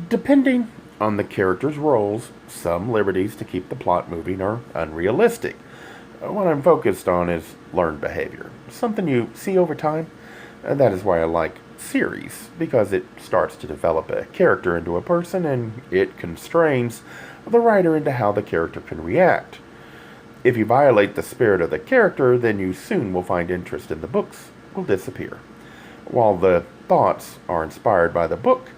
Depending on the character's roles, some liberties to keep the plot moving are unrealistic. What I'm focused on is learned behavior, something you see over time. That is why I like series, because it starts to develop a character into a person and it constrains the writer into how the character can react. If you violate the spirit of the character, then you soon will find interest in the books will disappear. While the thoughts are inspired by the book,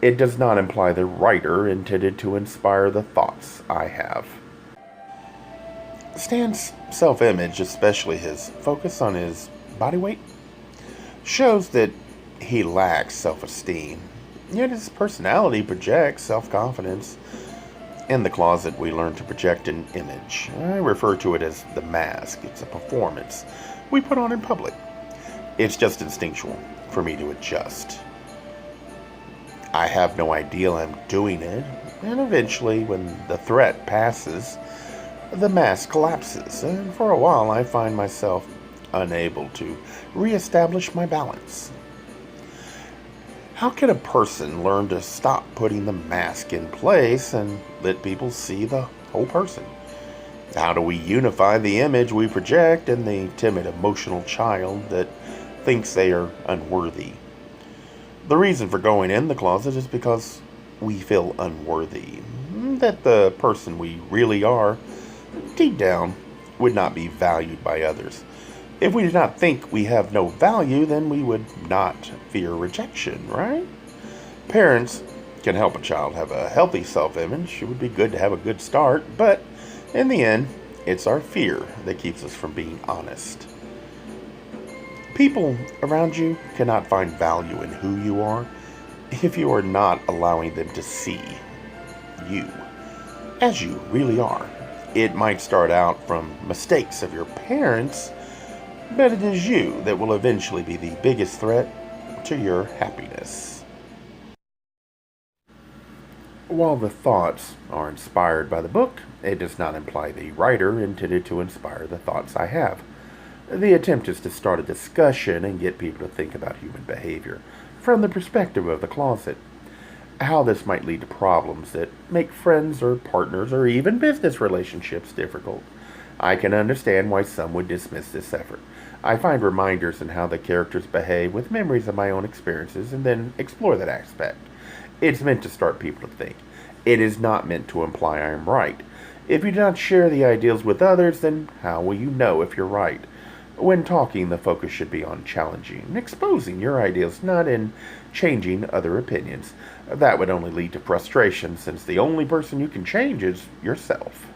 it does not imply the writer intended to inspire the thoughts I have. Stan's self image, especially his focus on his body weight, shows that he lacks self esteem. Yet his personality projects self confidence. In the closet, we learn to project an image. I refer to it as the mask. It's a performance we put on in public. It's just instinctual for me to adjust. I have no idea I'm doing it, and eventually, when the threat passes, the mask collapses, and for a while I find myself unable to reestablish my balance. How can a person learn to stop putting the mask in place and let people see the whole person? How do we unify the image we project and the timid, emotional child that thinks they are unworthy? The reason for going in the closet is because we feel unworthy, that the person we really are, deep down, would not be valued by others. If we did not think we have no value, then we would not fear rejection, right? Parents can help a child have a healthy self image. It would be good to have a good start, but in the end, it's our fear that keeps us from being honest. People around you cannot find value in who you are if you are not allowing them to see you as you really are. It might start out from mistakes of your parents, but it is you that will eventually be the biggest threat to your happiness. While the thoughts are inspired by the book, it does not imply the writer intended to inspire the thoughts I have. The attempt is to start a discussion and get people to think about human behavior from the perspective of the closet. How this might lead to problems that make friends or partners or even business relationships difficult. I can understand why some would dismiss this effort. I find reminders in how the characters behave with memories of my own experiences and then explore that aspect. It's meant to start people to think. It is not meant to imply I am right. If you do not share the ideals with others, then how will you know if you're right? When talking, the focus should be on challenging and exposing your ideals, not in changing other opinions. That would only lead to frustration, since the only person you can change is yourself.